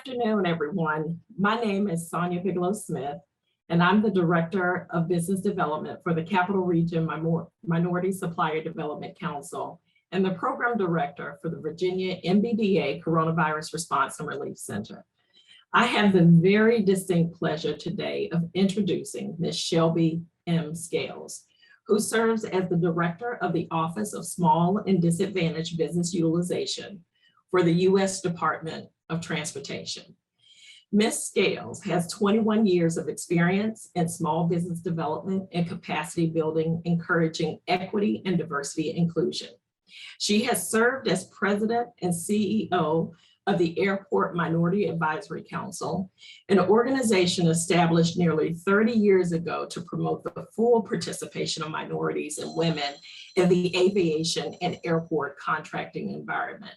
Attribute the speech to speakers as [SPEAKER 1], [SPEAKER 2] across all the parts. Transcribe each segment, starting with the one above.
[SPEAKER 1] afternoon, everyone. My name is Sonia Bigelow-Smith, and I'm the Director of Business Development for the Capital Region Minority Supplier Development Council and the Program Director for the Virginia MBDA Coronavirus Response and Relief Center. I have the very distinct pleasure today of introducing Ms. Shelby M. Scales, who serves as the Director of the Office of Small and Disadvantaged Business Utilization for the U.S. Department of Transportation. Ms. Scales has 21 years of experience in small business development and capacity building, encouraging equity and diversity inclusion. She has served as President and CEO of the Airport Minority Advisory Council, an organization established nearly 30 years ago to promote the full participation of minorities and women in the aviation and airport contracting environment.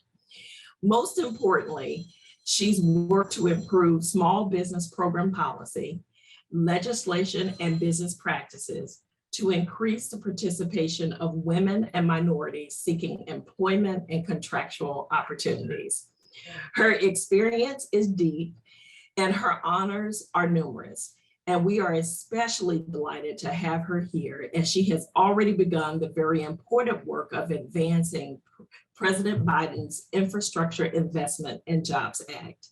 [SPEAKER 1] Most importantly, she's worked to improve small business program policy, legislation, and business practices to increase the participation of women and minorities seeking employment and contractual opportunities. Her experience is deep and her honors are numerous, and we are especially delighted to have her here as she has already begun the very important work of advancing President Biden's Infrastructure Investment and Jobs Act,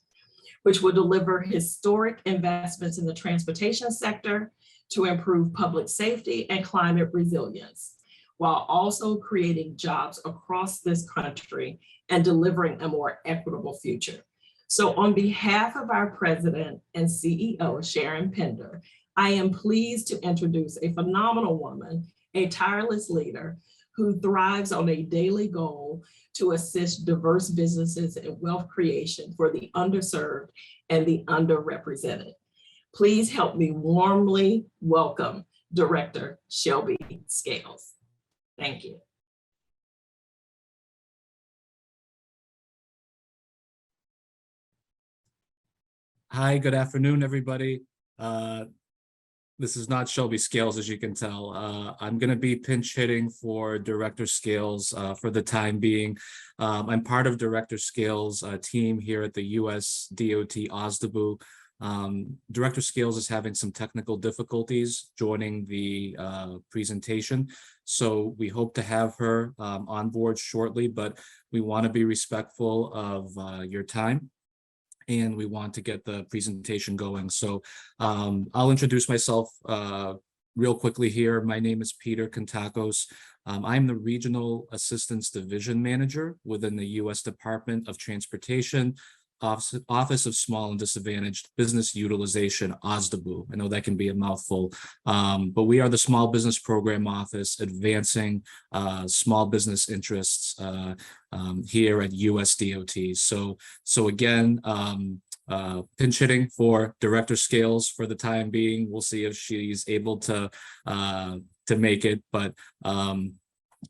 [SPEAKER 1] which will deliver historic investments in the transportation sector to improve public safety and climate resilience, while also creating jobs across this country and delivering a more equitable future. So on behalf of our President and CEO, Sharon Pender, I am pleased to introduce a phenomenal woman, a tireless leader who thrives on a daily goal to assist diverse businesses in wealth creation for the underserved and the underrepresented. Please help me warmly welcome Director Shelby Scales. Thank you.
[SPEAKER 2] Hi, good afternoon, everybody. This is not Shelby Scales, as you can tell. I'm going to be pinch hitting for Director Scales for the time being. I'm part of Director Scales' team here at the USDOT OSDBU. Director Scales is having some technical difficulties joining the presentation, so we hope to have her on board shortly, but we want to be respectful of your time, and we want to get the presentation going. So I'll introduce myself real quickly here. My name is Peter Kontakos. I'm the Regional Assistance Division Manager within the U.S. Department of Transportation, Office of Small and Disadvantaged Business Utilization, OSDBU. I know that can be a mouthful, but we are the Small Business Program Office advancing small business interests here at USDOT. So again, pinch hitting for Director Scales for the time being. We'll see if she's able to make it, but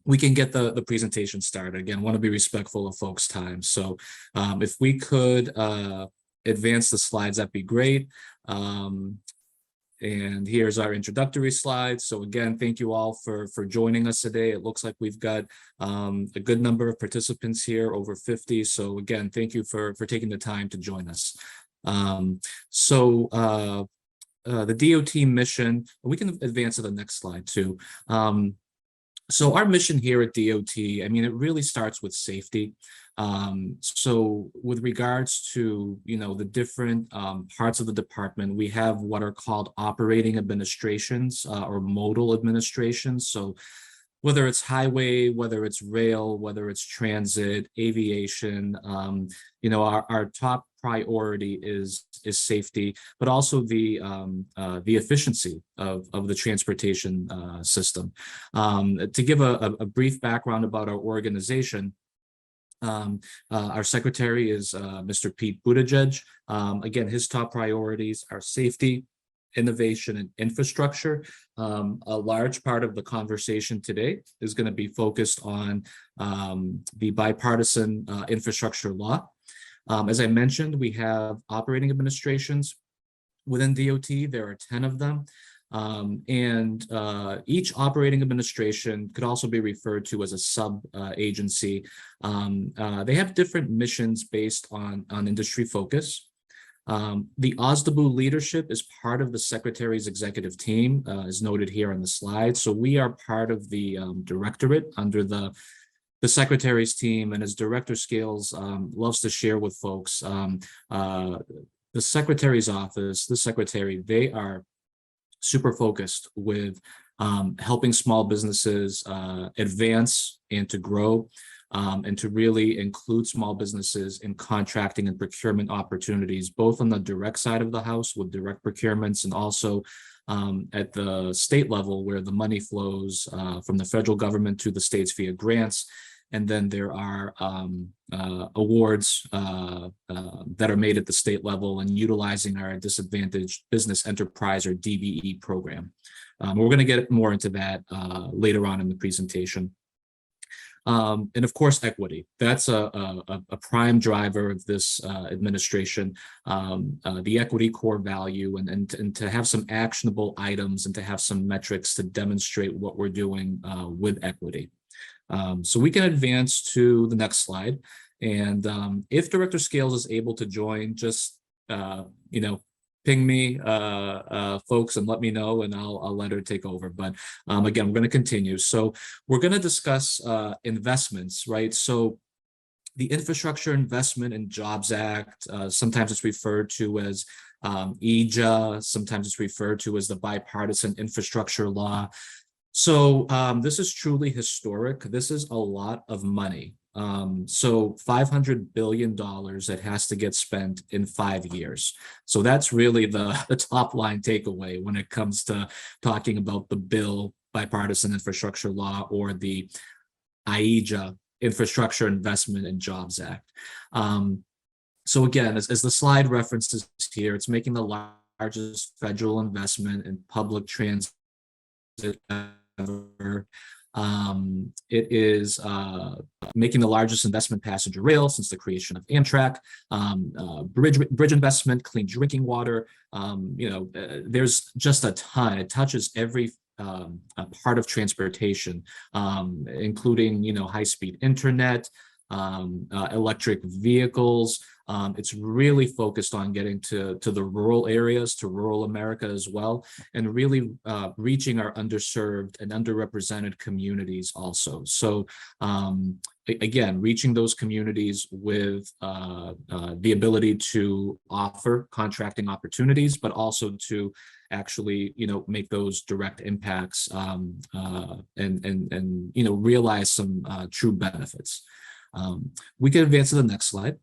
[SPEAKER 2] we can get the presentation started. Again, want to be respectful of folks' time. So if we could advance the slides, that'd be great. And here's our introductory slides. So again, thank you all for joining us today. It looks like we've got a good number of participants here, over 50. So again, thank you for taking the time to join us. The DOT mission, we can advance to the next slide too. So our mission here at DOT, I mean, it really starts with safety. So with regards to, the different parts of the department, we have what are called operating administrations or modal administrations. So whether it's highway, whether it's rail, whether it's transit, aviation, our top priority is safety, but also the efficiency of the transportation system. To give a brief background about our organization, our secretary is Mr. Pete Buttigieg. Again, his top priorities are safety, innovation, and infrastructure. A large part of the conversation today is going to be focused on the bipartisan infrastructure law. As I mentioned, we have operating administrations within DOT. There are 10 of them. Each operating administration could also be referred to as a sub-agency. They have different missions based on industry focus. The OSDBU leadership is part of the Secretary's executive team, as noted here on the slide. So we are part of the directorate under the Secretary's team, and as Director Scales loves to share with folks, the Secretary's office, the Secretary, they are super focused with helping small businesses advance and to grow, and to really include small businesses in contracting and procurement opportunities, both on the direct side of the house with direct procurements, and also at the state level where the money flows from the federal government to the states via grants. And then there are awards that are made at the state level and utilizing our Disadvantaged Business Enterprise, or DBE program. We're going to get more into that later on in the presentation. And of course, equity. That's a prime driver of this administration, the equity core value, and to have some actionable items and to have some metrics to demonstrate what we're doing with equity. So we can advance to the next slide. And if Director Scales is able to join, just, ping me, folks, and let me know, and I'll let her take over. But again, we're going to continue. So we're going to discuss investments, right? So the Infrastructure Investment and Jobs Act, sometimes it's referred to as EJA, sometimes it's referred to as the Bipartisan Infrastructure Law. So this is truly historic. This is a lot of money. So $500 billion that has to get spent in 5 years. So that's really the top line takeaway when it comes to talking about the bill, Bipartisan Infrastructure Law, or the IEJA, Infrastructure Investment and Jobs Act. So again, as the slide references here, it's making the largest federal investment in public transit ever. It is making the largest investment passenger rail since the creation of Amtrak, bridge investment, clean drinking water. There's just a ton. It touches every part of transportation, including, high-speed internet, electric vehicles. It's really focused on getting to the rural areas, to rural America as well, and really reaching our underserved and underrepresented communities also. So again, reaching those communities with the ability to offer contracting opportunities, but also to actually, make those direct impacts and realize some true benefits. We can advance to the next slide.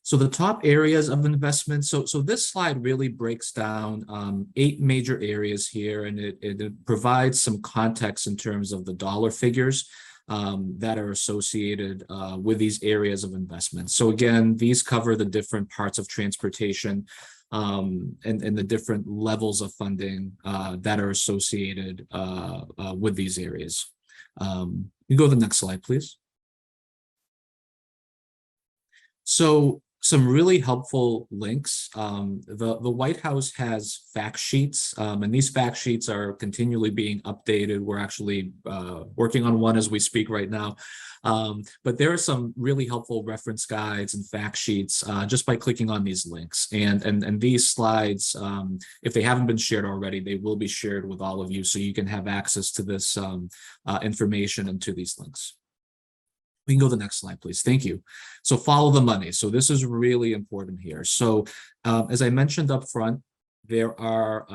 [SPEAKER 2] So the top areas of investment. So this slide really breaks down 8 major areas here, and it provides some context in terms of the dollar figures that are associated with these areas of investment. So again, these cover the different parts of transportation and the different levels of funding that are associated with these areas. You go to the next slide, please. So some really helpful links. The White House has fact sheets, and these fact sheets are continually being updated. We're actually working on one as we speak right now. But there are some really helpful reference guides and fact sheets just by clicking on these links. And these slides, if they haven't been shared already, they will be shared with all of you, so you can have access to this information and to these links. We can go to the next slide, please. Thank you. So follow the money. So this is really important here. So as I mentioned up front, there are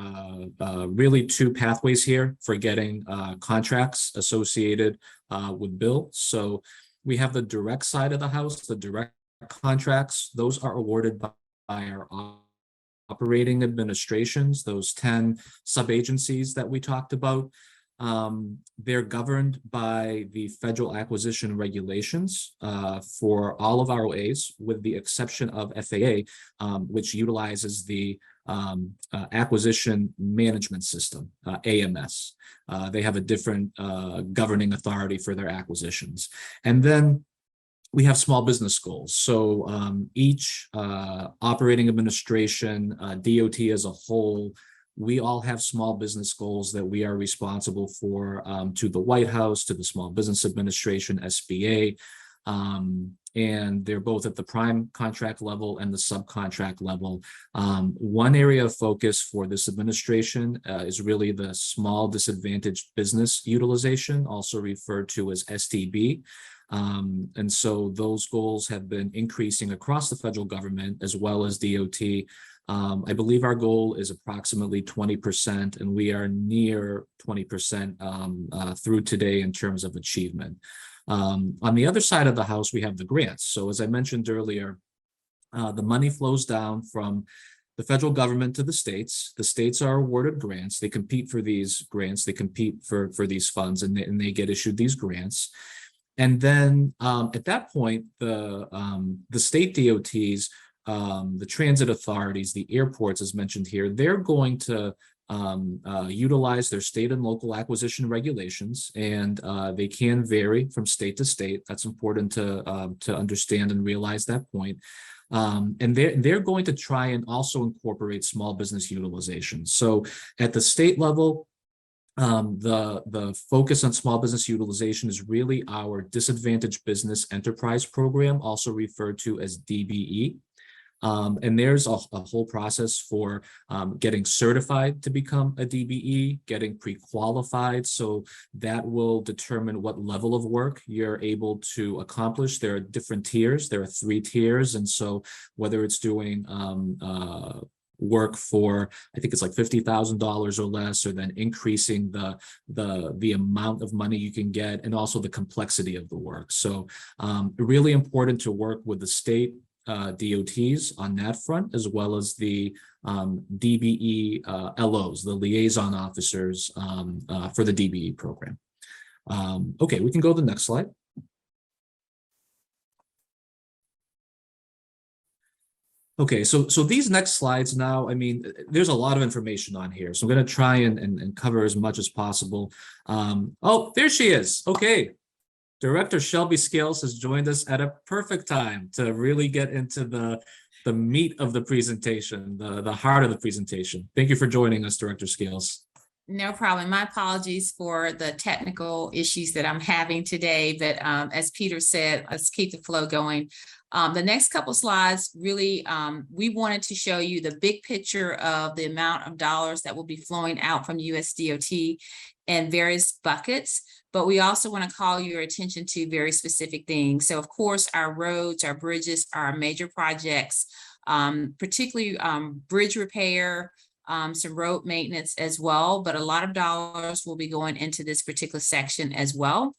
[SPEAKER 2] really 2 pathways here for getting contracts associated with bill. So we have the direct side of the house, the direct contracts. Those are awarded by our operating administrations, those 10 sub-agencies that we talked about. They're governed by the federal acquisition regulations for all of our OAs, with the exception of FAA, which utilizes the acquisition management system, AMS. They have a different governing authority for their acquisitions. And then we have small business goals. So each operating administration, DOT as a whole, we all have small business goals that we are responsible for to the White House, to the Small Business Administration, SBA. and they're both at the prime contract level and the subcontract level. One area of focus for this administration is really the small disadvantaged business utilization, also referred to as SDB. And so those goals have been increasing across the federal government as well as DOT. I believe our goal is approximately 20%, and we are near 20% through today in terms of achievement. On the other side of the house, we have the grants. So as I mentioned earlier, the money flows down from the federal government to the states. The states are awarded grants. They compete for these grants. They compete for these funds, and they get issued these grants. And then at that point, the state DOTs, the transit authorities, the airports, as mentioned here, they're going to utilize their state and local acquisition regulations, and they can vary from state to state. That's important to understand and realize that point. And they're going to try and also incorporate small business utilization. So at the state level, the focus on small business utilization is really our Disadvantaged Business Enterprise Program, also referred to as DBE. And there's a whole process for getting certified to become a DBE, getting pre-qualified. So that will determine what level of work you're able to accomplish. There are different tiers. There are 3 tiers. And so whether it's doing work for, I think it's like $50,000 or less, or then increasing the amount of money you can get, and also the complexity of the work. So really important to work with the state DOTs on that front, as well as the DBE LOs, the liaison officers for the DBE program. Okay, we can go to the next slide. Okay, so these next slides now, I mean, there's a lot of information on here, so I'm going to try and cover as much as possible. Oh, there she is. Okay. Director Shelby Scales has joined us at a perfect time to really get into the meat of the presentation, the heart of the presentation. Thank you for joining us, Director Scales.
[SPEAKER 3] No problem. My apologies for the technical issues that I'm having today, but as Peter said, let's keep the flow going. The next couple slides, really, we wanted to show you the big picture of the amount of dollars that will be flowing out from USDOT in various buckets, but we also want to call your attention to very specific things. So of course, our roads, our bridges, our major projects, particularly bridge repair, some road maintenance as well, but a lot of dollars will be going into this particular section as well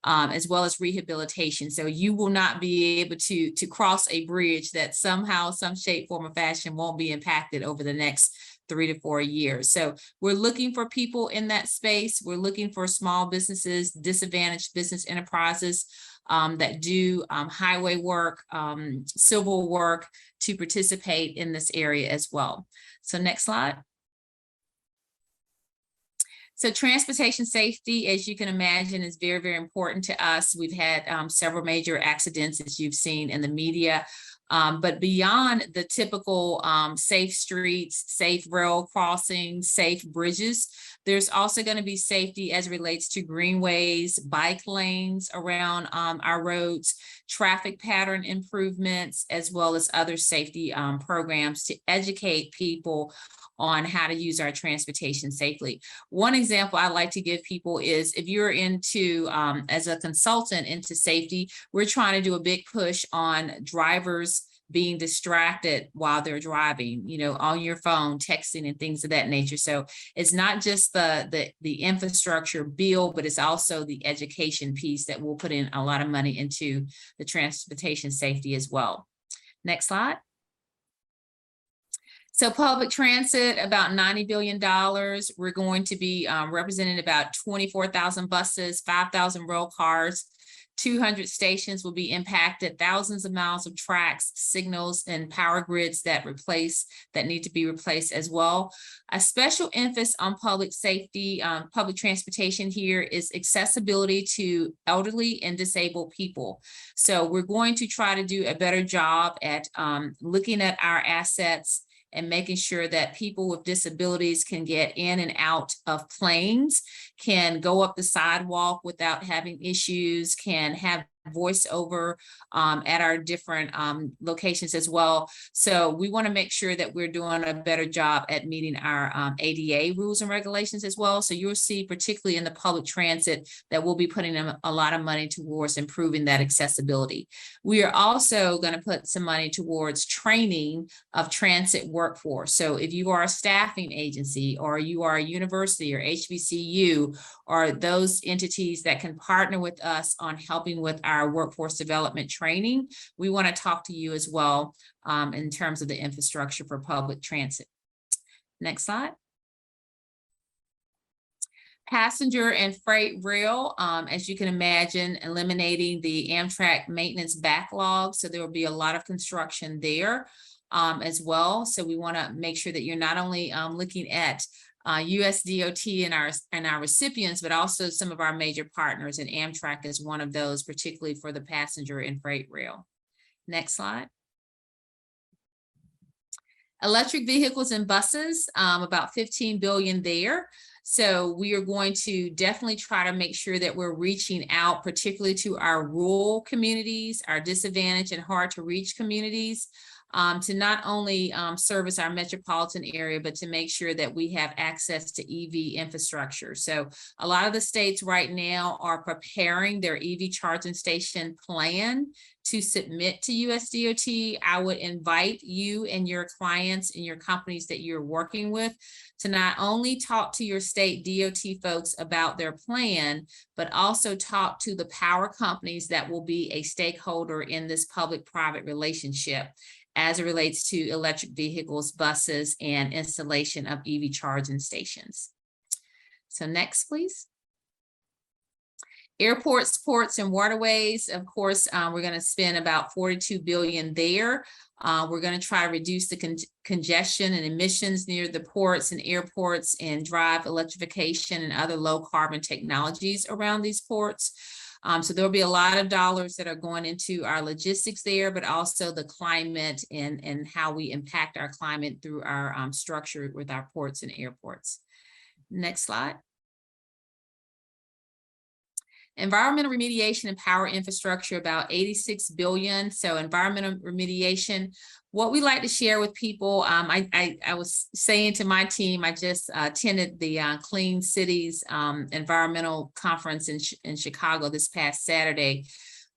[SPEAKER 3] as rehabilitation. So you will not be able to cross a bridge that somehow, some shape, form, or fashion won't be impacted over the next 3 to 4 years. So we're looking for people in that space. We're looking for small businesses, disadvantaged business enterprises that do highway work, civil work, to participate in this area as well. So next slide. So transportation safety, as you can imagine, is very, very important to us. We've had several major accidents, as you've seen in the media. But beyond the typical safe streets, safe rail crossings, safe bridges, there's also going to be safety as it relates to greenways, bike lanes around our roads, traffic pattern improvements, as well as other safety programs to educate people on how to use our transportation safely. One example I like to give people is if you're into, as a consultant into safety, we're trying to do a big push on drivers being distracted while they're driving, you know, on your phone, texting and things of that nature. So it's not just the infrastructure bill, but it's also the education piece that we'll put in a lot of money into the transportation safety as well. Next slide. So public transit, about $90 billion. We're going to be representing about 24,000 buses, 5,000 rail cars, 200 stations will be impacted, thousands of miles of tracks, signals, and power grids that need to be replaced as well. A special emphasis on public safety, public transportation here is accessibility to elderly and disabled people. So we're going to try to do a better job at looking at our assets and making sure that people with disabilities can get in and out of planes, can go up the sidewalk without having issues, can have voiceover at our different locations as well. So we want to make sure that we're doing a better job at meeting our ADA rules and regulations as well. So you'll see, particularly in the public transit, that we'll be putting a lot of money towards improving that accessibility. We are also going to put some money towards training of transit workforce. So if you are a staffing agency, or you are a university or HBCU, or those entities that can partner with us on helping with our workforce development training, we want to talk to you as well in terms of the infrastructure for public transit. Next slide. Passenger and freight rail, as you can imagine, eliminating the Amtrak maintenance backlog. So there will be a lot of construction there as well. So we want to make sure that you're not only looking at USDOT and our recipients, but also some of our major partners, and Amtrak is one of those, particularly for the passenger and freight rail. Next slide. Electric vehicles and buses, about 15 billion there. So we are going to definitely try to make sure that we're reaching out, particularly to our rural communities, our disadvantaged and hard to reach communities, to not only service our metropolitan area, but to make sure that we have access to EV infrastructure. So a lot of the states right now are preparing their EV charging station plan to submit to USDOT. I would invite you and your clients and your companies that you're working with to not only talk to your state DOT folks about their plan, but also talk to the power companies that will be a stakeholder in this public-private relationship as it relates to electric vehicles, buses, and installation of EV charging stations. So next, please. Airports, ports, and waterways. Of course, we're going to spend about 42 billion there. We're going to try to reduce the congestion and emissions near the ports and airports, and drive electrification and other low carbon technologies around these ports. So there'll be a lot of dollars that are going into our logistics there, but also the climate and how we impact our climate through our structure with our ports and airports. Next slide. Environmental remediation and power infrastructure, about 86 billion. So environmental remediation, what we like to share with people, I was saying to my team, I just attended the Clean Cities environmental conference in Chicago this past Saturday.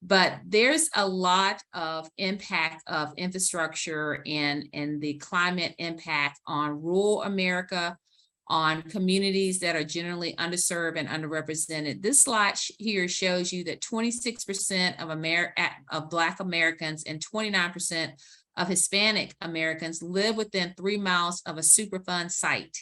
[SPEAKER 3] But there's a lot of impact of infrastructure and the climate impact on rural America, on communities that are generally underserved and underrepresented. This slide here shows you that 26% of Black Americans and 29% of Hispanic Americans live within 3 miles of a Superfund site.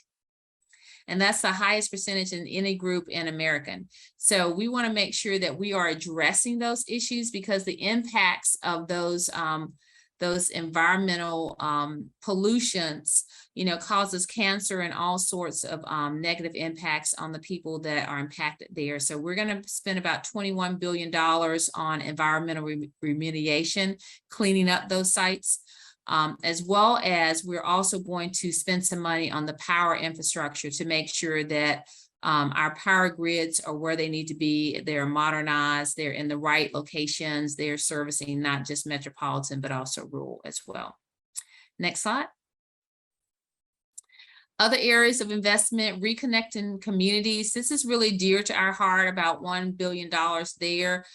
[SPEAKER 3] And that's the highest percentage in any group in American. So we want to make sure that we are addressing those issues, because the impacts of those environmental pollutions, causes cancer and all sorts of negative impacts on the people that are impacted there. So we're going to spend about $21 billion on environmental remediation, cleaning up those sites, as well as we're also going to spend some money on the power infrastructure to make sure that our power grids are where they need to be. They're modernized, they're in the right locations, they're servicing not just metropolitan, but also rural as well. Next slide. Other areas of investment, reconnecting communities. This is really dear to our heart, about $1 billion there.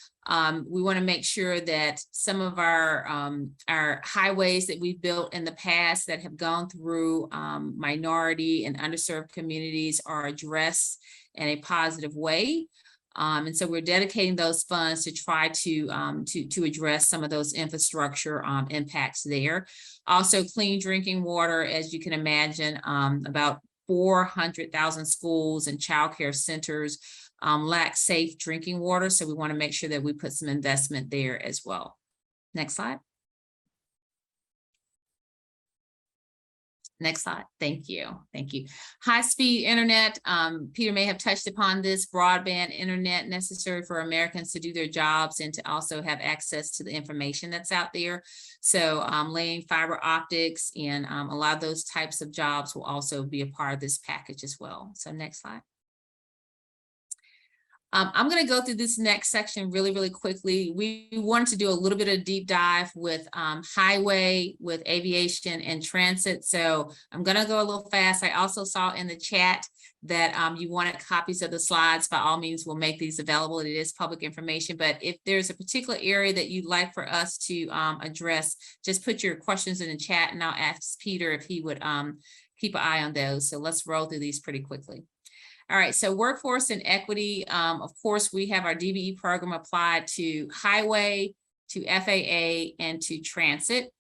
[SPEAKER 3] We want to make sure that some of our highways that we've built in the past that have gone through minority and underserved communities are addressed in a positive way. And so we're dedicating those funds to try to address some of those infrastructure impacts there. Also, clean drinking water, as you can imagine, about 400,000 schools and childcare centers lack safe drinking water. So we want to make sure that we put some investment there as well. Next slide. Next slide. Thank you. Thank you. High-speed internet. Peter may have touched upon this. Broadband internet necessary for Americans to do their jobs and to also have access to the information that's out there. So laying fiber optics and a lot of those types of jobs will also be a part of this package as well. So next slide. I'm going to go through this next section really, really quickly. We wanted to do a little bit of deep dive with highway, with aviation and transit. So I'm going to go a little fast. I also saw in the chat that you wanted copies of the slides. By all means, we'll make these available. It is public information, but if there's a particular area that you'd like for us to address, just put your questions in the chat and I'll ask Peter if he would keep an eye on those. So let's roll through these pretty quickly. All right, so workforce and equity, of course, we have our DBE program applied to highway, to FAA, and to transit.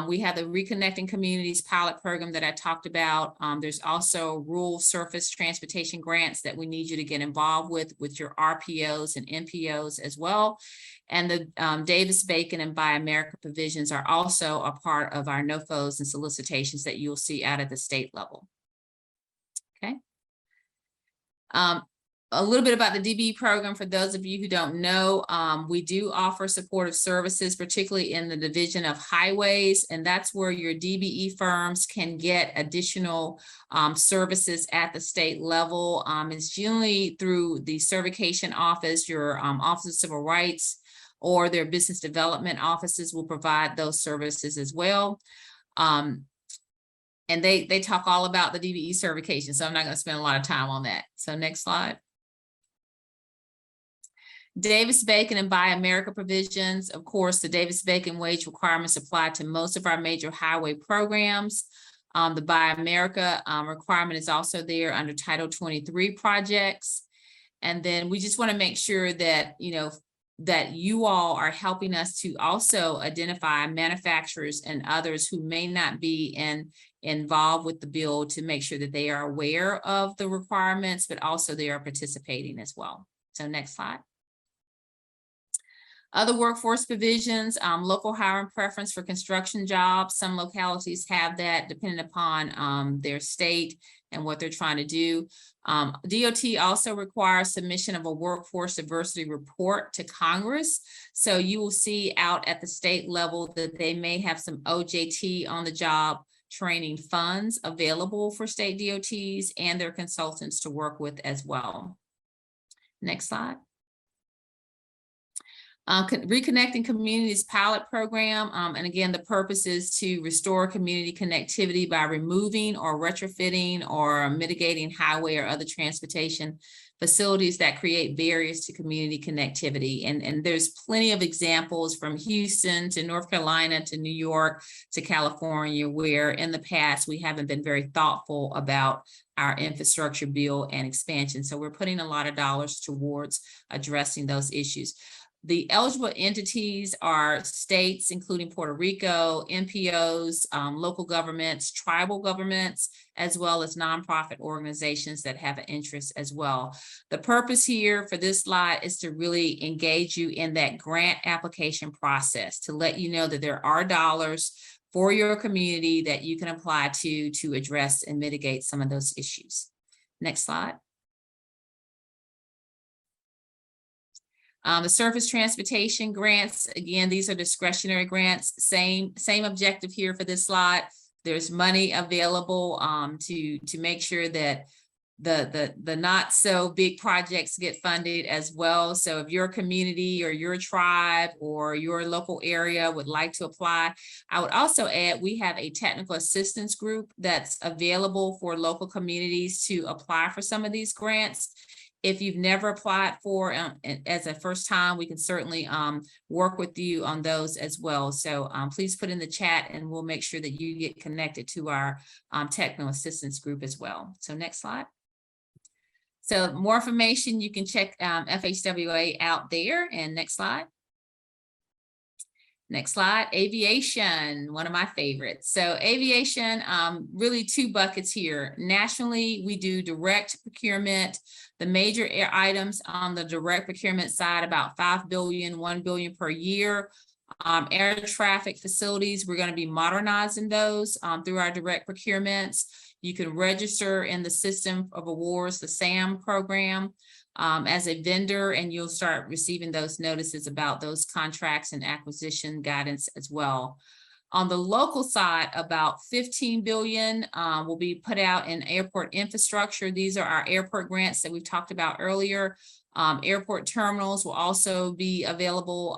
[SPEAKER 3] We have the Reconnecting Communities pilot program that I talked about. There's also rural surface transportation grants that we need you to get involved with your RPOs and NPOs as well. And the Davis-Bacon and Buy America provisions are also a part of our NOFOs and solicitations that you'll see out at the state level. Okay. A little bit about the DBE program for those of you who don't know, we do offer supportive services, particularly in the division of highways, and that's where your DBE firms can get additional services at the state level. It's generally through the certification office, your Office of Civil Rights, or their business development offices will provide those services as well. And they talk all about the DBE certification, so I'm not going to spend a lot of time on that. So next slide. Davis-Bacon and Buy America provisions. Of course, the Davis-Bacon wage requirements apply to most of our major highway programs. The Buy America requirement is also there under Title 23 projects. And then we just want to make sure that, that you all are helping us to also identify manufacturers and others who may not be involved with the bill to make sure that they are aware of the requirements, but also they are participating as well. So next slide. Other workforce provisions, local hiring preference for construction jobs. Some localities have that depending upon their state and what they're trying to do. DOT also requires submission of a workforce diversity report to Congress. So you will see out at the state level that they may have some OJT on the job training funds available for state DOTs and their consultants to work with as well. Next slide. Reconnecting Communities pilot program. And again, the purpose is to restore community connectivity by removing or retrofitting or mitigating highway or other transportation facilities that create barriers to community connectivity. And there's plenty of examples from Houston to North Carolina to New York to California, where in the past we haven't been very thoughtful about our infrastructure bill and expansion. So we're putting a lot of dollars towards addressing those issues. The eligible entities are states, including Puerto Rico, NPOs, local governments, tribal governments, as well as nonprofit organizations that have an interest as well. The purpose here for this slide is to really engage you in that grant application process, to let you know that there are dollars for your community that you can apply to address and mitigate some of those issues. Next slide. The surface transportation grants, again, these are discretionary grants. Same objective here for this slide. There's money available to make sure that the not so big projects get funded as well. So if your community or your tribe or your local area would like to apply, I would also add we have a technical assistance group that's available for local communities to apply for some of these grants. If you've never applied for as a first time, we can certainly work with you on those as well. So please put in the chat and we'll make sure that you get connected to our technical assistance group as well. So next slide. So more information, you can check FHWA out there. And next slide. Next slide, aviation, one of my favorites. So aviation, really two buckets here. Nationally, we do direct procurement. The major air items on the direct procurement side, about $5 billion, $1 billion per year. Air traffic facilities, we're going to be modernizing those through our direct procurements. You can register in the System of Awards, the SAM program, as a vendor, and you'll start receiving those notices about those contracts and acquisition guidance as well. On the local side, about $15 billion will be put out in airport infrastructure. These are our airport grants that we've talked about earlier. Airport terminals will also be available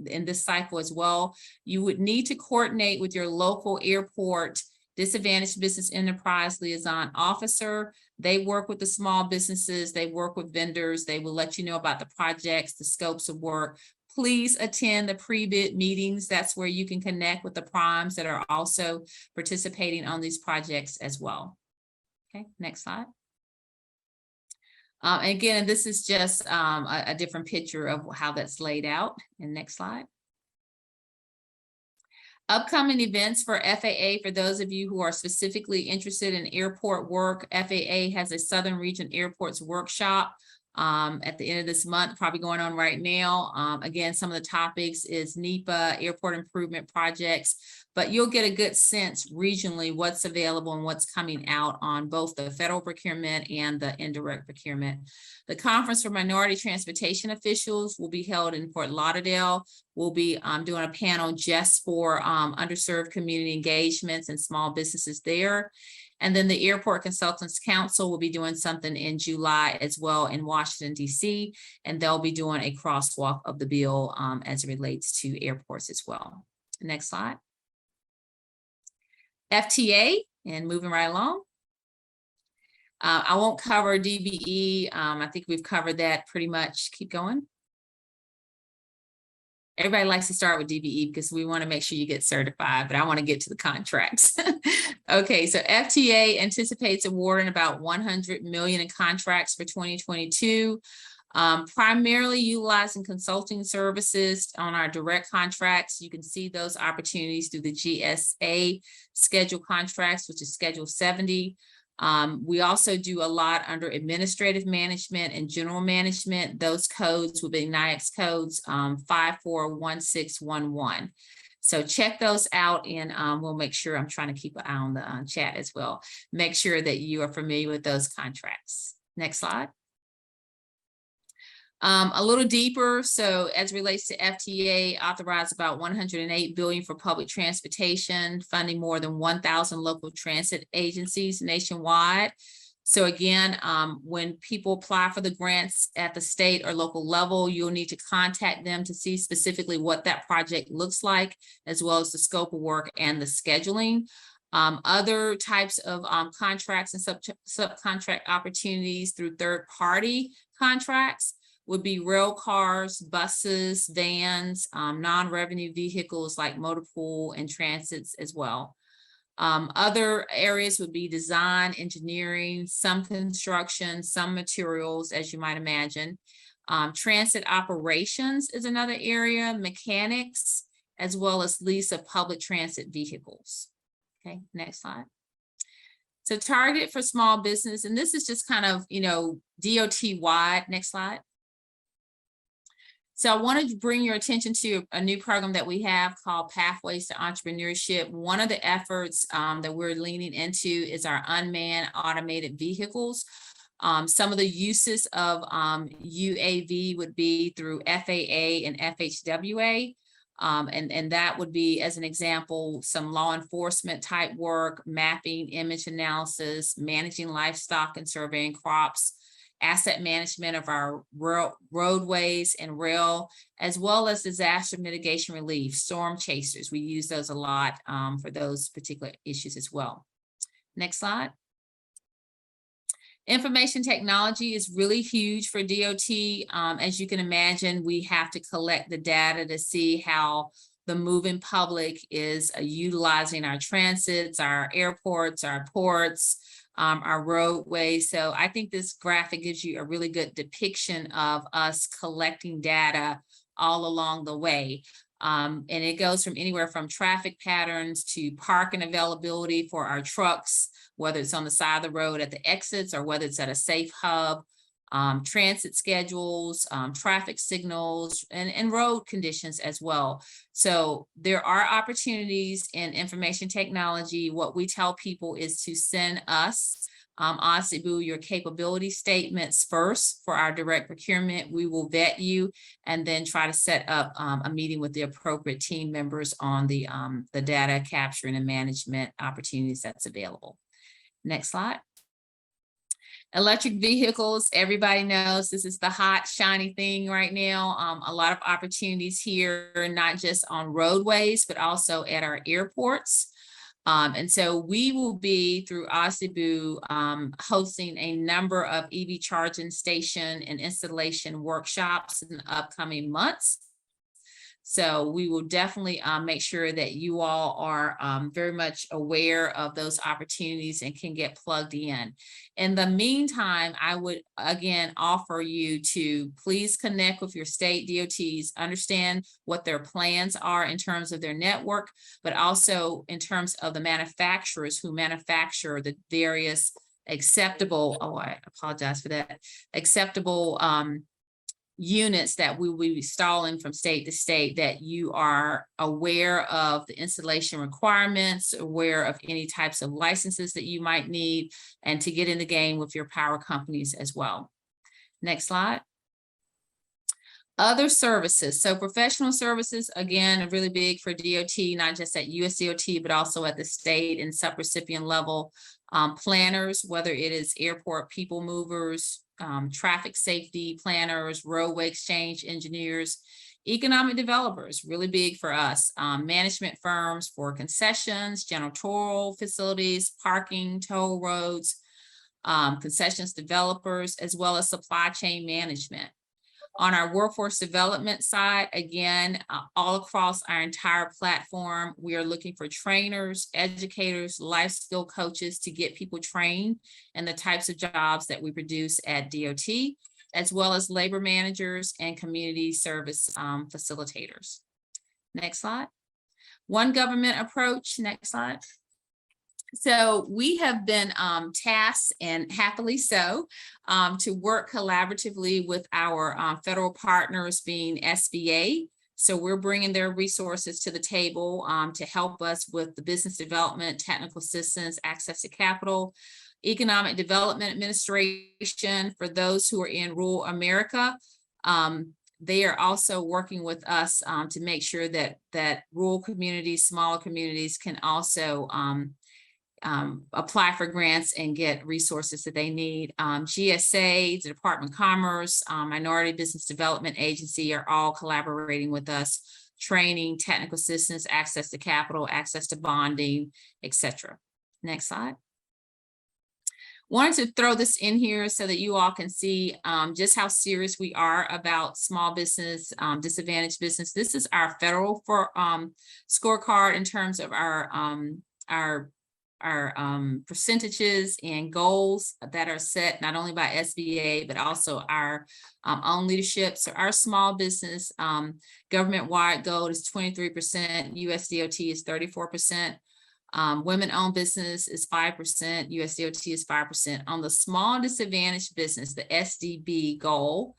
[SPEAKER 3] in this cycle as well. You would need to coordinate with your local airport disadvantaged business enterprise liaison officer. They work with the small businesses, they work with vendors, they will let you know about the projects, the scopes of work. Please attend the pre-bid meetings. That's where you can connect with the primes that are also participating on these projects as well. Okay, next slide. Again, this is just a different picture of how that's laid out. And next slide. Upcoming events for FAA, for those of you who are specifically interested in airport work, FAA has a Southern Region Airports Workshop at the end of this month, probably going on right now. Again, some of the topics is NEPA, airport improvement projects, but you'll get a good sense regionally what's available and what's coming out on both the federal procurement and the indirect procurement. The Conference for Minority Transportation Officials will be held in Fort Lauderdale. We'll be doing a panel just for underserved community engagements and small businesses there. And then the Airport Consultants Council will be doing something in July as well in Washington, D.C., and they'll be doing a crosswalk of the bill as it relates to airports as well. Next slide. FTA, and moving right along. I won't cover DBE. I think we've covered that pretty much. Keep going. Everybody likes to start with DBE because we want to make sure you get certified, but I want to get to the contracts. Okay, so FTA anticipates awarding about $100 million in contracts for 2022, primarily utilizing consulting services on our direct contracts. You can see those opportunities through the GSA schedule contracts, which is Schedule 70. We also do a lot under administrative management and general management. Those codes will be NIAX codes 541611. So check those out, and we'll make sure, I'm trying to keep an eye on the chat as well. Make sure that you are familiar with those contracts. Next slide. A little deeper, so as it relates to FTA, authorized about $108 billion for public transportation, funding more than 1,000 local transit agencies nationwide. So again, when people apply for the grants at the state or local level, you'll need to contact them to see specifically what that project looks like, as well as the scope of work and the scheduling. Other types of contracts and subcontract opportunities through third-party contracts would be rail cars, buses, vans, non-revenue vehicles like motor pool and transits as well. Other areas would be design, engineering, some construction, some materials, as you might imagine. Transit operations is another area, mechanics, as well as lease of public transit vehicles. Okay, next slide. So target for small business, and this is just kind of, DOT wide. Next slide. So I wanted to bring your attention to a new program that we have called Pathways to Entrepreneurship. One of the efforts that we're leaning into is our unmanned automated vehicles. Some of the uses of UAV would be through FAA and FHWA. And that would be, as an example, some law enforcement type work, mapping, image analysis, managing livestock and surveying crops, asset management of our roadways and rail, as well as disaster mitigation relief, storm chasers. We use those a lot for those particular issues as well. Next slide. Information technology is really huge for DOT. As you can imagine, we have to collect the data to see how the moving public is utilizing our transits, our airports, our ports, our roadways. So I think this graphic gives you a really good depiction of us collecting data all along the way. And it goes from anywhere from traffic patterns to parking availability for our trucks, whether it's on the side of the road at the exits or whether it's at a safe hub, transit schedules, traffic signals, and road conditions as well. So there are opportunities in information technology. What we tell people is to send us, OSDBU, your capability statements first for our direct procurement. We will vet you and then try to set up a meeting with the appropriate team members on the data capturing and management opportunities that's available. Next slide. Electric vehicles, everybody knows this is the hot, shiny thing right now. A lot of opportunities here, not just on roadways, but also at our airports. And so we will be through USDOT hosting a number of EV charging station and installation workshops in the upcoming months. So we will definitely make sure that you all are very much aware of those opportunities and can get plugged in. In the meantime, I would again offer you to please connect with your state DOTs, understand what their plans are in terms of their network, but also in terms of the manufacturers who manufacture the various acceptable, oh, I apologize for that, acceptable units that we will be installing from state to state, that you are aware of the installation requirements, aware of any types of licenses that you might need, and to get in the game with your power companies as well. Next slide. Other services. So professional services, again, are really big for DOT, not just at USDOT, but also at the state and subrecipient level. Planners, whether it is airport people movers, traffic safety planners, roadway exchange engineers, economic developers, really big for us, management firms for concessions, janitorial facilities, parking, toll roads, concessions developers, as well as supply chain management. On our workforce development side, again, all across our entire platform, we are looking for trainers, educators, life skill coaches to get people trained in the types of jobs that we produce at DOT, as well as labor managers and community service facilitators. Next slide. One government approach. Next slide. So we have been tasked, and happily so, to work collaboratively with our federal partners, being SBA. So we're bringing their resources to the table to help us with the business development, technical assistance, access to capital, economic development administration for those who are in rural America. They are also working with us to make sure that rural communities, smaller communities can also apply for grants and get resources that they need. GSA, the Department of Commerce, Minority Business Development Agency are all collaborating with us, training, technical assistance, access to capital, access to bonding, etc. Next slide. Wanted to throw this in here so that you all can see just how serious we are about small business, disadvantaged business. This is our federal scorecard in terms of our percentages and goals that are set not only by SBA, but also our own leadership. So our small business government-wide goal is 23%, USDOT is 34%, women-owned business is 5%, USDOT is 5%. On the small disadvantaged business, the SDB goal,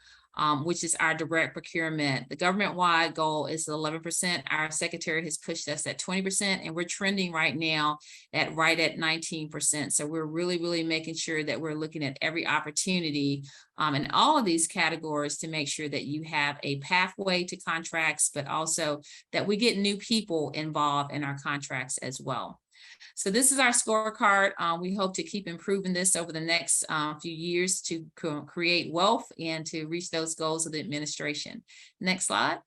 [SPEAKER 3] which is our direct procurement, the government-wide goal is 11%. Our secretary has pushed us at 20%, and we're trending right now at right at 19%. So we're really making sure that we're looking at every opportunity in all of these categories to make sure that you have a pathway to contracts, but also that we get new people involved in our contracts as well. So this is our scorecard. We hope to keep improving this over the next few years to create wealth and to reach those goals of the administration. Next slide.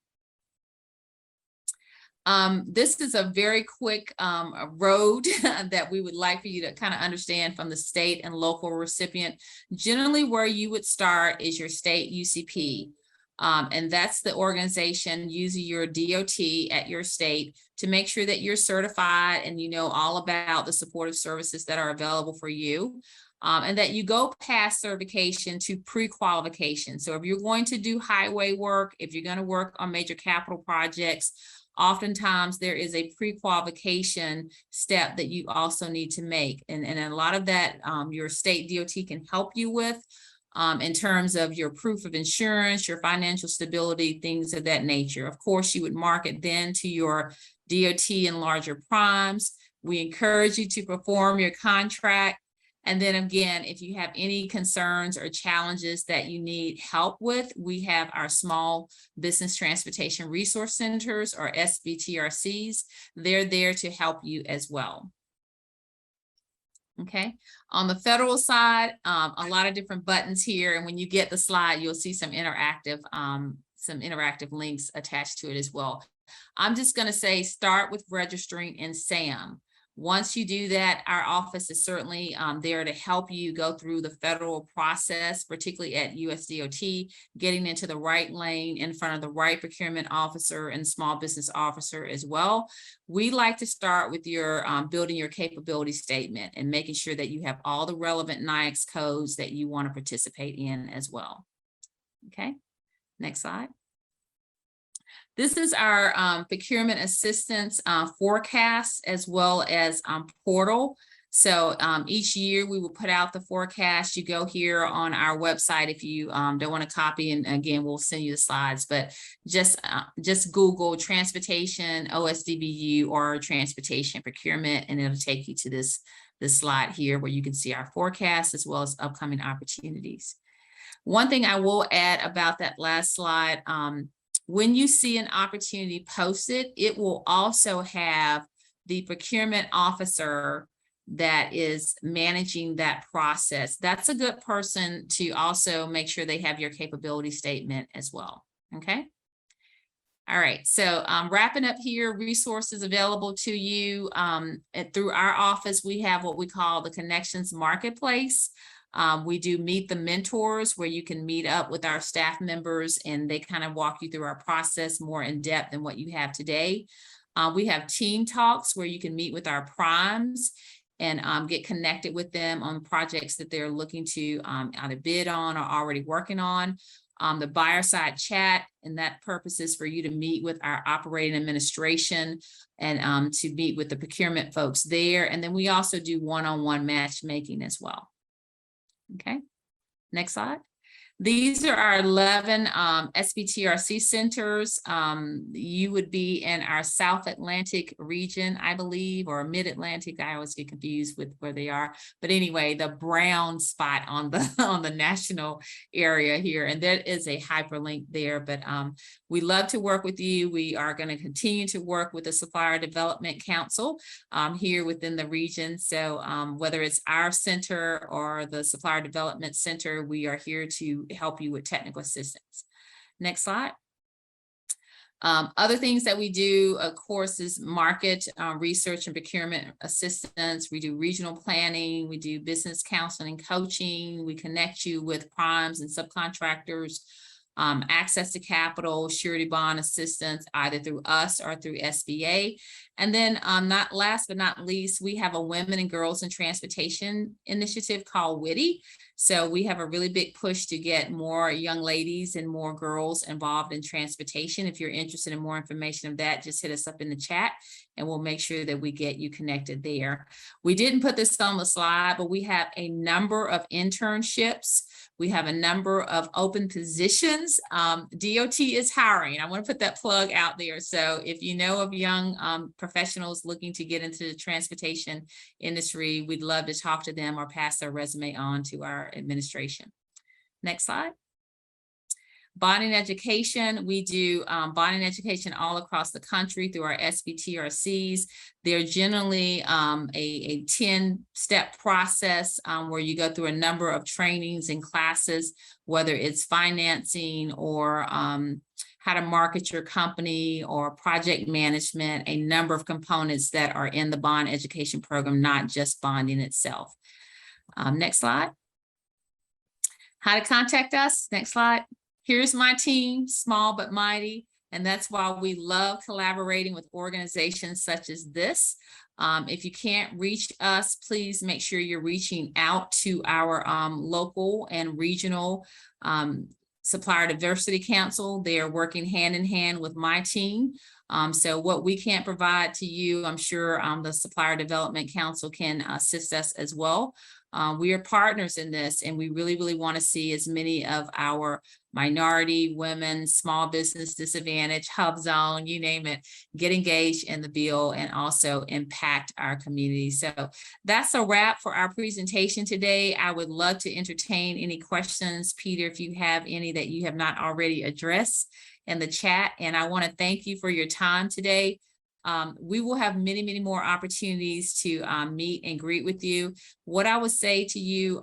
[SPEAKER 3] This is a very quick road that we would like for you to kind of understand from the state and local recipient. Generally, where you would start is your state UCP. And that's the organization using your DOT at your state to make sure that you're certified and you know all about the supportive services that are available for you. And that you go past certification to pre-qualification. So if you're going to do highway work, if you're going to work on major capital projects, oftentimes there is a pre-qualification step that you also need to make. And a lot of that your state DOT can help you with. In terms of your proof of insurance, your financial stability, things of that nature. Of course, you would mark it then to your DOT and larger primes. We encourage you to perform your contract. And then again, if you have any concerns or challenges that you need help with, we have our small business transportation resource centers, or SBTRCs. They're there to help you as well. Okay, on the federal side, a lot of different buttons here, and when you get the slide, you'll see some interactive links attached to it as well. I'm just going to say start with registering in SAM. Once you do that, our office is certainly there to help you go through the federal process, particularly at USDOT, getting into the right lane in front of the right procurement officer and small business officer as well. We like to start with your building your capability statement and making sure that you have all the relevant NAICS codes that you want to participate in as well. Okay, next slide. This is our procurement assistance forecast as well as portal. So each year we will put out the forecast. You go here on our website if you don't want to copy, and again, we'll send you the slides, but just Google transportation OSDBU or transportation procurement, and it'll take you to this slide here where you can see our forecast as well as upcoming opportunities. One thing I will add about that last slide, when you see an opportunity posted, it will also have the procurement officer that is managing that process. That's a good person to also make sure they have your capability statement as well. Okay. All right. So wrapping up here, resources available to you through our office. We have what we call the Connections Marketplace. We do Meet the Mentors, where you can meet up with our staff members and they kind of walk you through our process more in depth than what you have today. We have Team Talks, where you can meet with our primes and get connected with them on projects that they're looking to either bid on or already working on. The buyer side chat, and that purpose is for you to meet with our operating administration and to meet with the procurement folks there. And then we also do one-on-one matchmaking as well. Okay, next slide. These are our 11 SVTRC centers. You would be in our South Atlantic region, I believe, or Mid-Atlantic. I always get confused with where they are. But anyway, the brown spot on the national area here, and there is a hyperlink there. But we love to work with you. We are going to continue to work with the Supplier Development Council here within the region. So whether it's our center or the Supplier Development Center, we are here to help you with technical assistance. Next slide. Other things that we do, of course, is market research and procurement assistance. We do regional planning. We do business counseling and coaching. We connect you with primes and subcontractors, access to capital, surety bond assistance, either through us or through SBA. And then not last but not least, we have a Women and Girls in Transportation initiative called WITty. So we have a really big push to get more young ladies and more girls involved in transportation. If you're interested in more information of that, just hit us up in the chat and we'll make sure that we get you connected there. We didn't put this on the slide, but we have a number of internships. We have a number of open positions. DOT is hiring. I want to put that plug out there. So if you know of young professionals looking to get into the transportation industry, we'd love to talk to them or pass their resume on to our administration. Next slide. Bonding education, we do bonding education all across the country through our SVTRCs. They're generally a 10-step process where you go through a number of trainings and classes, whether it's financing or how to market your company or project management, a number of components that are in the bond education program, not just bonding itself. Next slide. How to contact us, next slide. Here's my team, small but mighty, and that's why we love collaborating with organizations such as this. If you can't reach us, please make sure you're reaching out to our local and regional Supplier Diversity Council. They are working hand in hand with my team. So what we can't provide to you, I'm sure the Supplier Development Council can assist us as well. We are partners in this, and we really, really want to see as many of our minority, women, small business, disadvantaged, hub zone, you name it, get engaged in the bill and also impact our community. So that's a wrap for our presentation today. I would love to entertain any questions, Peter, if you have any that you have not already addressed in the chat. And I want to thank you for your time today. We will have many, many more opportunities to meet and greet with you. What I would say to you,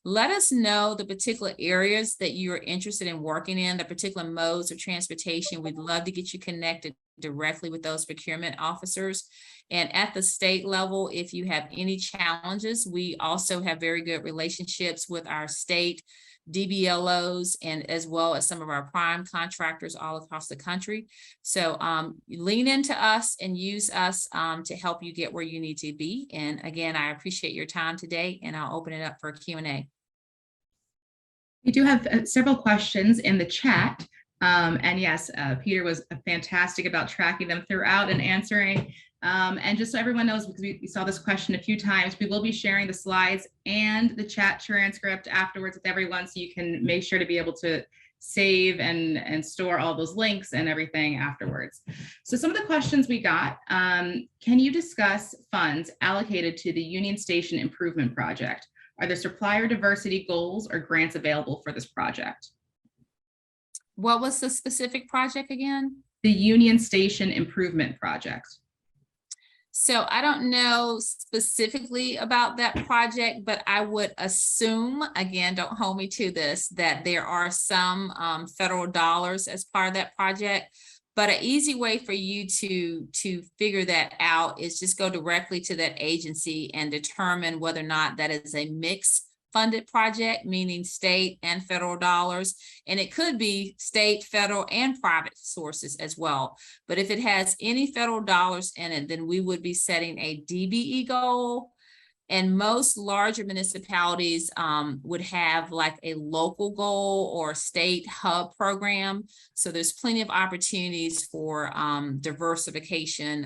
[SPEAKER 3] let us know the particular areas that you're interested in working in, the particular modes of transportation. We'd love to get you connected directly with those procurement officers. And at the state level, if you have any challenges, we also have very good relationships with our state DBLOs and as well as some of our prime contractors all across the country. So lean into us and use us to help you get where you need to be. And again, I appreciate your time today, and I'll open it up for Q&A.
[SPEAKER 4] We do have several questions in the chat. And yes, Peter was fantastic about tracking them throughout and answering. And just so everyone knows, because we saw this question a few times, we will be sharing the slides and the chat transcript afterwards with everyone, so you can make sure to be able to save and store all those links and everything afterwards. So some of the questions we got, can you discuss funds allocated to the Union Station Improvement Project? Are there supplier diversity goals or grants available for this project?
[SPEAKER 3] What was the specific project again?
[SPEAKER 4] The Union Station Improvement Project.
[SPEAKER 3] So I don't know specifically about that project, but I would assume, again, don't hold me to this, that there are some federal dollars as part of that project. But an easy way for you to figure that out is just go directly to that agency and determine whether or not that is a mixed funded project, meaning state and federal dollars. And it could be state, federal, and private sources as well. But if it has any federal dollars in it, then we would be setting a DBE goal. And most larger municipalities would have like a local goal or state hub program. So there's plenty of opportunities for diversification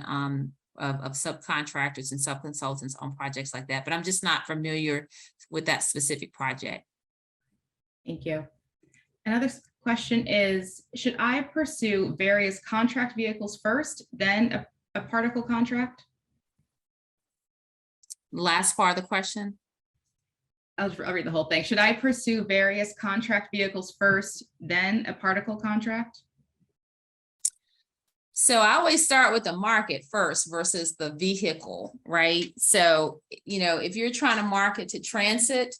[SPEAKER 3] of subcontractors and subconsultants on projects like that. But I'm just not familiar with that specific project.
[SPEAKER 4] Thank you. Another question is, should I pursue various contract vehicles first, then a particle contract?
[SPEAKER 3] Last part of the question.
[SPEAKER 4] I'll read the whole thing. Should I pursue various contract vehicles first, then a particle contract?
[SPEAKER 3] So I always start with the market first versus the vehicle, right? So, you know, if you're trying to market to transit,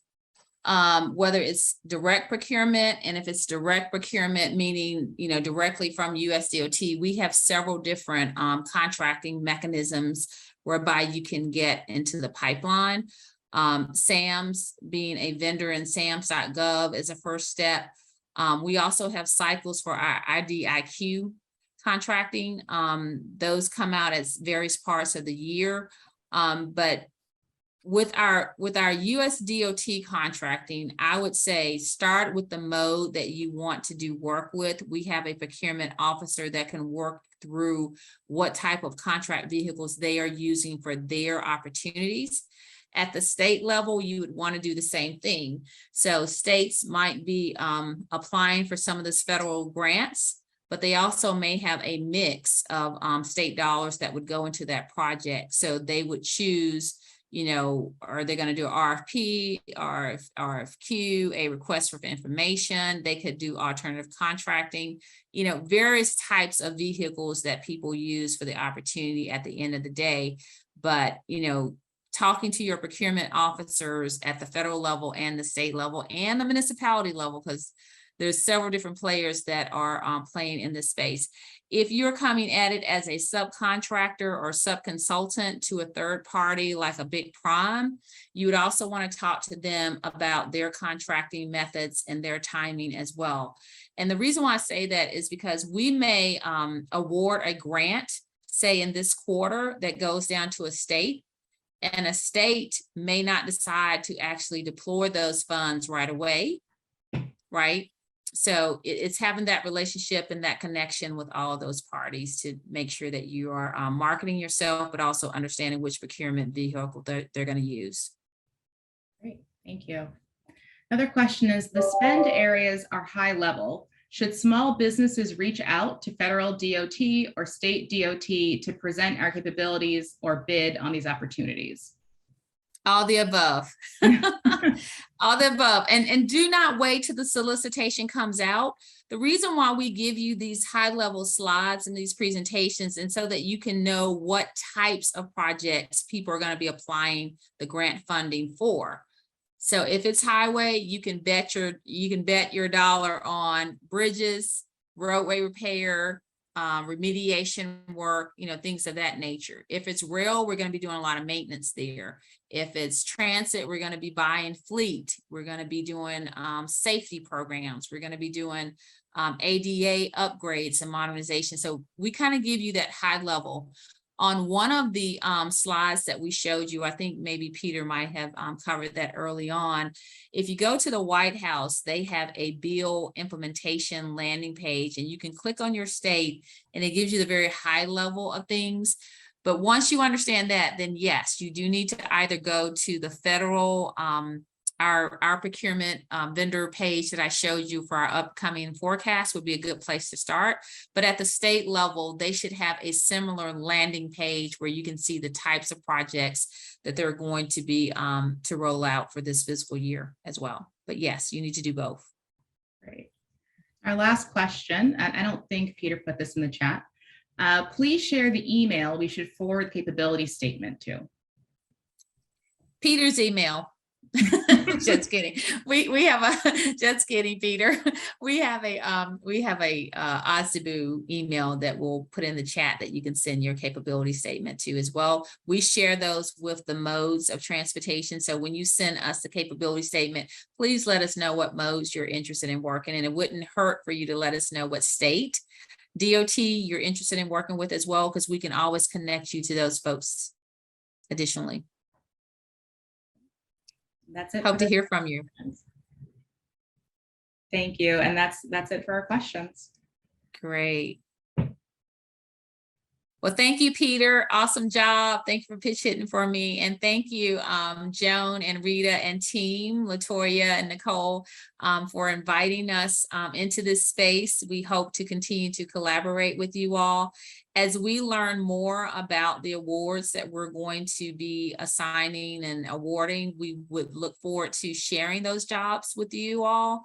[SPEAKER 3] whether it's direct procurement, and if it's direct procurement, meaning, you know, directly from USDOT, we have several different contracting mechanisms whereby you can get into the pipeline. SAMS, being a vendor in SAMS.gov, is a first step. We also have cycles for our IDIQ contracting. Those come out at various parts of the year. But with our USDOT contracting, I would say start with the mode that you want to do work with. We have a procurement officer that can work through what type of contract vehicles they are using for their opportunities. At the state level, you would want to do the same thing. So states might be applying for some of this federal grants, but they also may have a mix of state dollars that would go into that project. So they would choose, you know, are they going to do an RFP, RFQ, a request for information? They could do alternative contracting, you know, various types of vehicles that people use for the opportunity at the end of the day. But, you know, talking to your procurement officers at the federal level and the state level and the municipality level, because there's several different players that are playing in this space. If you're coming at it as a subcontractor or subconsultant to a third party, like a big prime, you would also want to talk to them about their contracting methods and their timing as well. And the reason why I say that is because we may award a grant, say in this quarter, that goes down to a state, and a state may not decide to actually deploy those funds right away, right? So it's having that relationship and that connection with all of those parties to make sure that you are marketing yourself, but also understanding which procurement vehicle they're going to use.
[SPEAKER 4] Great, thank you. Another question is, the spend areas are high level. Should small businesses reach out to federal DOT or state DOT to present our capabilities or bid on these opportunities?
[SPEAKER 3] All the above. All the above. And do not wait till the solicitation comes out. The reason why we give you these high-level slides and these presentations, and so that you can know what types of projects people are going to be applying the grant funding for. So if it's highway, you can bet your dollar on bridges, roadway repair, remediation work, things of that nature. If it's rail, we're going to be doing a lot of maintenance there. If it's transit, we're going to be buying fleet. We're going to be doing safety programs. We're going to be doing ADA upgrades and modernization. So we kind of give you that high level. On one of the slides that we showed you, I think maybe Peter might have covered that early on. If you go to the White House, they have a bill implementation landing page, and you can click on your state and it gives you the very high level of things. But once you understand that, then yes, you do need to either go to the federal, our procurement vendor page that I showed you for our upcoming forecast would be a good place to start. But at the state level, they should have a similar landing page where you can see the types of projects that they're going to be to roll out for this fiscal year as well. But yes, you need to do both.
[SPEAKER 4] Great. Our last question, and I don't think Peter put this in the chat. Please share the email we should forward the capability statement to.
[SPEAKER 3] Peter's email. Just kidding. We have a just kidding, Peter. We have a OSDBU email that we'll put in the chat that you can send your capability statement to as well. We share those with the modes of transportation. So when you send us the capability statement, please let us know what modes you're interested in working in. It wouldn't hurt for you to let us know what state DOT you're interested in working with as well, because we can always connect you to those folks additionally.
[SPEAKER 4] That's it.
[SPEAKER 3] Hope to hear from you.
[SPEAKER 4] Thank you. And that's it for our questions.
[SPEAKER 3] Great. Well, thank you, Peter. Awesome job. Thank you for pitch hitting for me. And thank you, Joan and Rita and team, Latoya and Nicole, for inviting us into this space. We hope to continue to collaborate with you all. As we learn more about the awards that we're going to be assigning and awarding, we would look forward to sharing those jobs with you all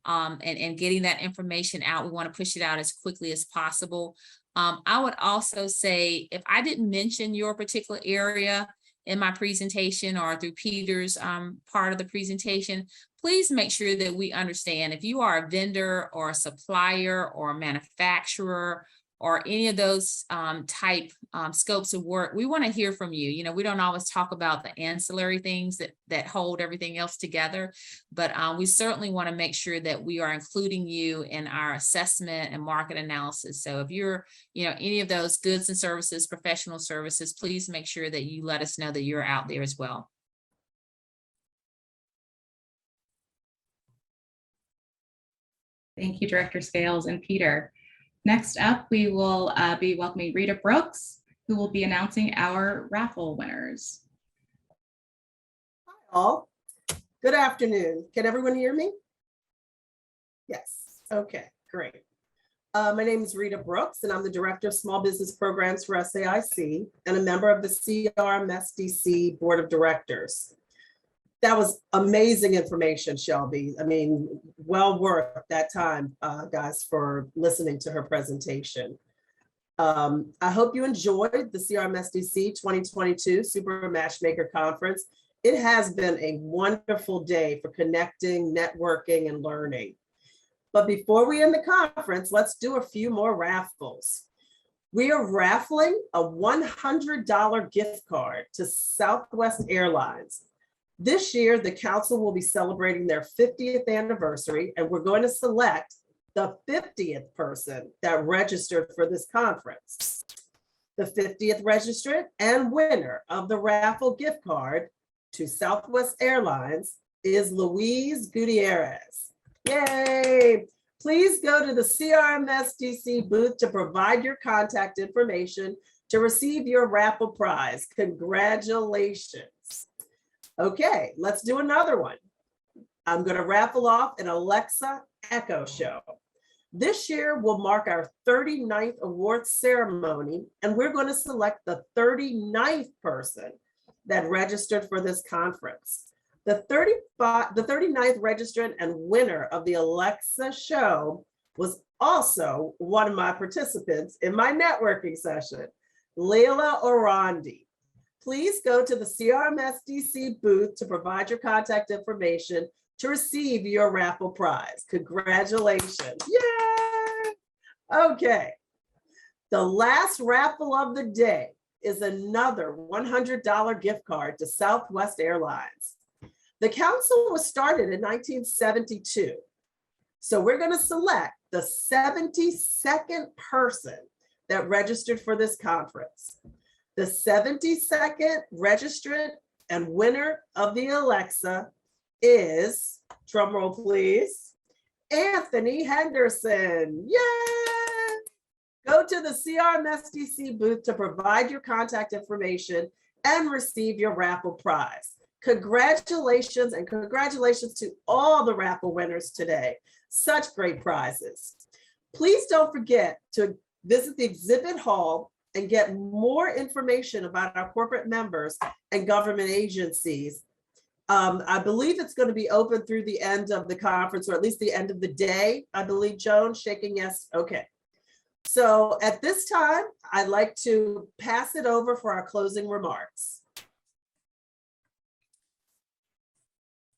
[SPEAKER 3] and getting that information out. We want to push it out as quickly as possible. I would also say, if I didn't mention your particular area in my presentation or through Peter's part of the presentation, please make sure that we understand if you are a vendor or a supplier or a manufacturer or any of those type scopes of work, we want to hear from you. You know, we don't always talk about the ancillary things that hold everything else together, but we certainly want to make sure that we are including you in our assessment and market analysis. So if you're, any of those goods and services, professional services, please make sure that you let us know that you're out there as well.
[SPEAKER 4] Thank you, Director Scales and Peter. Next up, we will be welcoming Rita Brooks, who will be announcing our raffle winners.
[SPEAKER 5] Hi, all. Good afternoon. Can everyone hear me? Yes. Okay, great. My name is Rita Brooks, and I'm the Director of Small Business Programs for SAIC and a member of the CRMSDC Board of Directors. That was amazing information, Shelby. I mean, well worth that time, guys, for listening to her presentation. I hope you enjoyed the CRMSDC 2022 Super Matchmaker Conference. It has been a wonderful day for connecting, networking, and learning. But before we end the conference, let's do a few more raffles. We are raffling a $100 gift card to Southwest Airlines. This year, the council will be celebrating their 50th anniversary, and we're going to select the 50th person that registered for this conference. The 50th registrant and winner of the raffle gift card to Southwest Airlines is Louise Gutierrez. Yay! Please go to the CRMSDC booth to provide your contact information to receive your raffle prize. Congratulations. Okay, let's do another one. I'm going to raffle off an Alexa Echo Show. This year will mark our 39th awards ceremony, and we're going to select the 39th person that registered for this conference. The 39th registrant and winner of the Alexa show was also one of my participants in my networking session, Leila Orandi. Please go to the CRMSDC booth to provide your contact information to receive your raffle prize. Congratulations. Yay! Okay. The last raffle of the day is another $100 gift card to Southwest Airlines. The council was started in 1972. So we're going to select the 72nd person that registered for this conference. The 72nd registrant and winner of the Alexa is, drumroll please, Anthony Henderson. Yay! Go to the CRMSDC booth to provide your contact information and receive your raffle prize. Congratulations, and congratulations to all the raffle winners today. Such great prizes. Please don't forget to visit the exhibit hall and get more information about our corporate members and government agencies. I believe it's going to be open through the end of the conference, or at least the end of the day. I believe, Joan, shaking yes. Okay. So at this time, I'd like to pass it over for our closing remarks.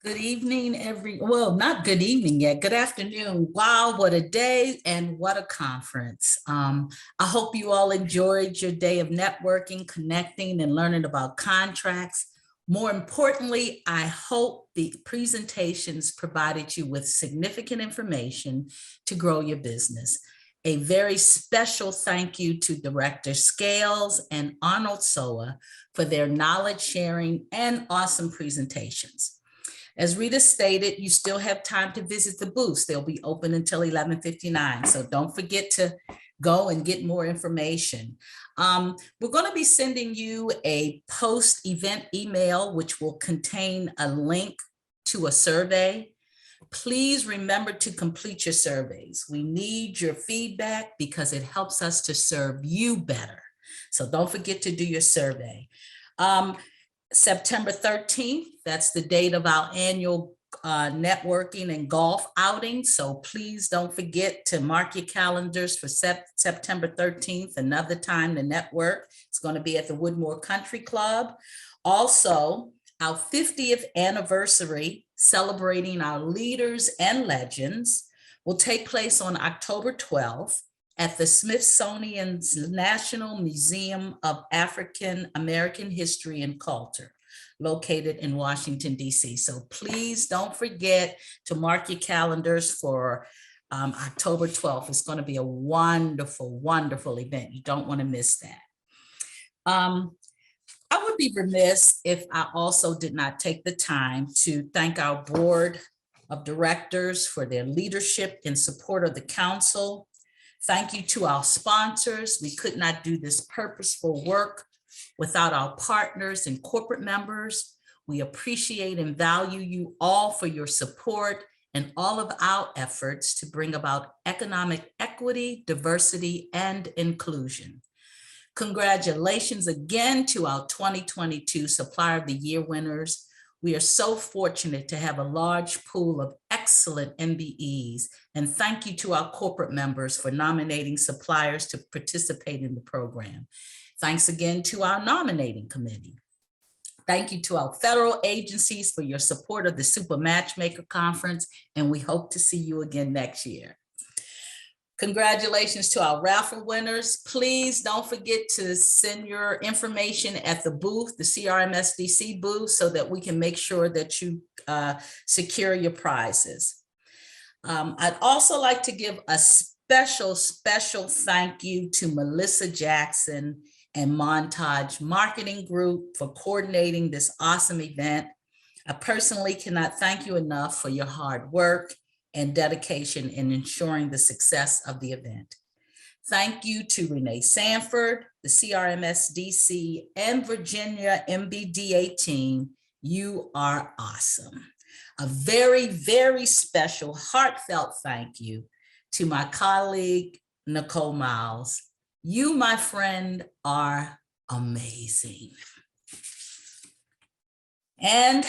[SPEAKER 6] Good evening, well, not good evening yet. Good afternoon. Wow, what a day and what a conference. I hope you all enjoyed your day of networking, connecting, and learning about contracts. More importantly, I hope the presentations provided you with significant information to grow your business. A very special thank you to Director Scales and Arnold Soa for their knowledge sharing and awesome presentations. As Rita stated, you still have time to visit the booths. They'll be open until 11:59. So don't forget to go and get more information. We're going to be sending you a post-event email, which will contain a link to a survey. Please remember to complete your surveys. We need your feedback because it helps us to serve you better. So don't forget to do your survey. September 13th, that's the date of our annual networking and golf outing. So please don't forget to mark your calendars for September 13th, another time to network. It's going to be at the Woodmore Country Club. Also, our 50th anniversary celebrating our leaders and legends will take place on October 12th at the Smithsonian's National Museum of African American History and Culture, located in Washington, D.C. So please don't forget to mark your calendars for October 12th. It's going to be a wonderful, wonderful event. You don't want to miss that. I would be remiss if I also did not take the time to thank our board of directors for their leadership and support of the council. Thank you to our sponsors. We could not do this purposeful work without our partners and corporate members. We appreciate and value you all for your support and all of our efforts to bring about economic equity, diversity, and inclusion. Congratulations again to our 2022 Supplier of the Year winners. We are so fortunate to have a large pool of excellent MBEs, and thank you to our corporate members for nominating suppliers to participate in the program. Thanks again to our nominating committee. Thank you to our federal agencies for your support of the Super Matchmaker Conference, and we hope to see you again next year. Congratulations to our raffle winners. Please don't forget to send your information at the booth, the CRMSDC booth, so that we can make sure that you secure your prizes. I'd also like to give a special thank you to Melissa Jackson and Montage Marketing Group for coordinating this awesome event. I personally cannot thank you enough for your hard work and dedication in ensuring the success of the event. Thank you to Renee Sanford, the CRMSDC, and Virginia MBDA team. You are awesome. A very, very special, heartfelt thank you to my colleague, Nicole Miles. You, my friend, are amazing. And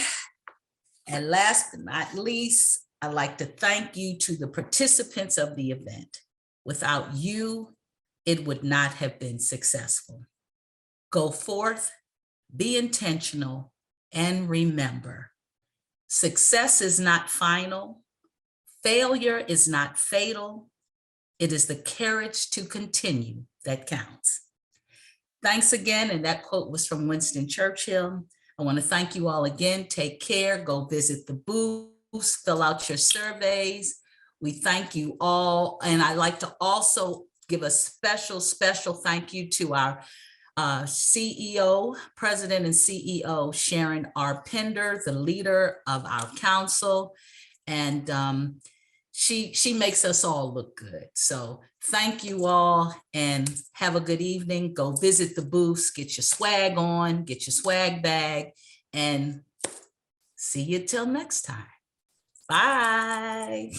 [SPEAKER 6] last but not least, I'd like to thank you to the participants of the event. Without you, it would not have been successful. Go forth, be intentional, and remember, success is not final. Failure is not fatal. It is the courage to continue that counts. Thanks again. And that quote was from Winston Churchill. I want to thank you all again. Take care. Go visit the booths, fill out your surveys. We thank you all. And I'd like to also give a special thank you to our CEO, President and CEO, Sharon R. Pender, the leader of our council. And she makes us all look good. So thank you all and have a good evening. Go visit the booths, get your swag on, get your swag bag, and see you till next time. Bye.